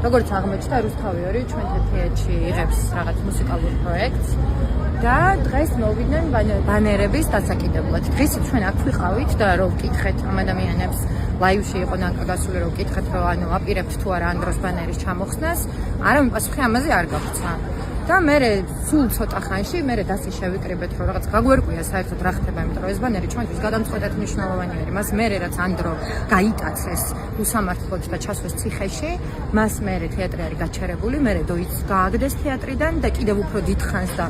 როგორც აღმოჩნდა, რუსთავი 2 ჩვენ თეთრიეთში იღებს რაღაც მუსიკალურ პროექტს და დღეს მოვიდნენ ბანერების დასაკიდებლად. დღეს ჩვენ აქ ვიყავით და რო ვკითხეთ ამ ადამიანებს ლაივში იყო ნაკაგასული რო ვკითხეთ რომ ანუ აპირებთ თუ არა ანდროს ბანერის ჩამოხსნას, არავინ პასუხი ამაზე არ გაგვცა. და მე სულ ცოტა ხანში მე დასი შევიკრიბეთ რომ რაღაც გაგვერკვია საერთოდ რა ხდება, იმიტომ რომ ეს ბანერი ჩვენთვის გადამწყვეტად მნიშვნელოვანი არის. მას მე რაც ანდრო გაიტაცეს უსამართლოდ და ჩასვეს ციხეში, მას მე თეატრი არის გაჩერებული, მე დოიც გააგდეს თეატრიდან და კიდევ უფრო დიდხანს და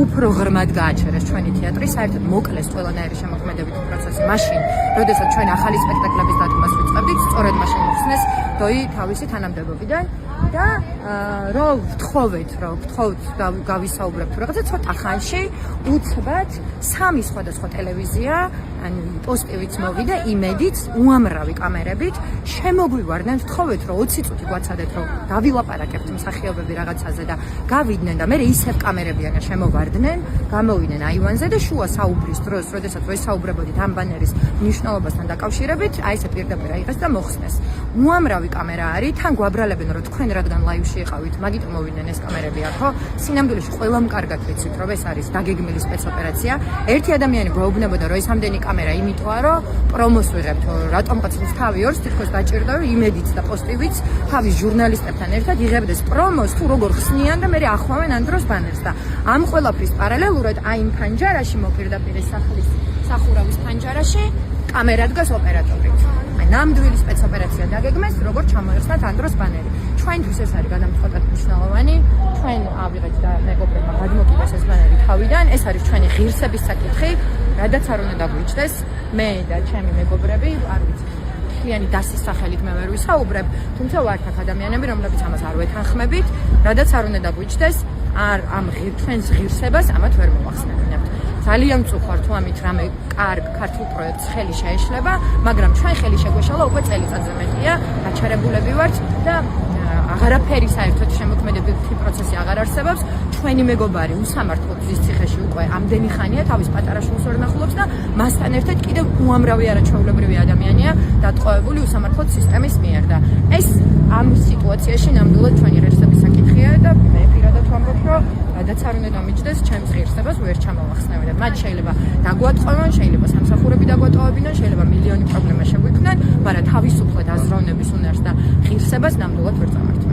უფრო ღრმად გააჩერეს ჩვენი თეატრი, საერთოდ მოკლეს ყველანაირი შემოქმედებითი პროცესი. მაშინ, როდესაც ჩვენ ახალი სპექტაკლების დადგმას ვიწყებდით, სწორედ მაშინ მოხსნეს დოი თავისი თანამდებობიდან და რო ვთხოვეთ გავისაუბრებთ რაღაცა ცოტა ხანში უცბად 3 სხვადასხვა ტელევიზია ან პოსტივიც მოვიდა იმედით უამრავი კამერებით შემოგვივარდნენ ვთხოვეთ რომ 20 წუთი გვაცადეთ რომ დავილაპარაკებთ მსახიობები რაღაცაზე და გავიდნენ და მე ისევ კამერებიანა შემოვარდნენ გამოვიდნენ აივანზე და შუა საუბრის დროს როდესაც ვესაუბრებოდით ამ ბანერის მნიშვნელობასთან დაკავშირებით აი ესე პირდაპირ აიღეს და მოხსნეს უამრავი კამერა არის თან გვაბრალებენ რომ თქვენ რადგან ლაივში იყავით მაგიტომ მოვიდნენ ეს კამერები ახო სინამდვილეში ყველამ კარგად ვიცით რომ ეს არის დაგეგმილი სპეცოპერაცია ერთი ადამიანი გვეუბნებოდა რომ ეს ამდენი კამერა იმიტოა რომ პრომოს ვიღებთ რატომღაც თავი ორს თითქოს დაჭირდა რომ იმედიც და პოსტივიც თავის ჟურნალისტებთან ერთად იღებდეს პრომოს თუ როგორ ხსნიან და მე ახვავენ ანდროს ბანერს და ამ ყველაფრის პარალელურად აი იმ ფანჯარაში მოპირდაპირე სახლის სახურავის ფანჯარაში კამერა დგას ოპერატორით აი ნამდვილი სპეცოპერაცია დაგეგმეს როგორ ჩამოეხსნათ ანდროს ბანერი ჩვენთვის ეს არის გადამწყვეტად მნიშვნელოვანი ჩვენ ავიღეთ და მეგობრებმა გადმოკიდეს ეს ბანერი თავიდან ეს არის ჩვენი ღირსების საკითხი რადგან არ უნდა დაგვიჭდეს მე და ჩემი მეგობრები არ ვიცი მთლიანი დასის სახელით მე ვერ ვისაუბრებ თუმცა ვართ აქ ადამიანები რომლებიც ამას არ ვეთანხმებით რადგან არ უნდა დაგვიჭდეს ამ ჩვენს ღირსებას ამათ ვერ მოვახსნებინებთ ძალიან მწუხარ თუ ამით რამე კარგ ქართულ პროექტს ხელი შეეშლება მაგრამ ჩვენ ხელი შეგვეშალა უკვე წელიწადზე მეტია გაჩერებულები ვართ და აღარაფერი საერთოდ შემოქმედებითი პროცესი აღარ არსებობს ჩვენი მეგობარი უსამართლოდ ზის ციხეში უკვე ამდენი ხანია თავის პატარა შულს ვერ ნახულობს და მასთან ერთად კიდევ უამრავი არაჩვეულებრივი ადამიანია დატყვევებული უსამართლოდ სისტემის მიერ და ეს ამ სიტუაციაში ნამდვილად ჩვენი ღირსების საკითხია და მე პირადად ვამბობ რომ რადგან არ უნდა დამიჭდეს ჩემს ღირსებას ვერ ჩამოვახსნევინებ მათ შეიძლება დაგვატყოვონ შეიძლება სამსახურები დაგვატოვებინონ შეიძლება მილიონი პრობლემა შეგვიქმნან მაგრამ თავისუფლად აზროვნების უნარს და ღირსებას ნამდვილად ვერ წამართვენ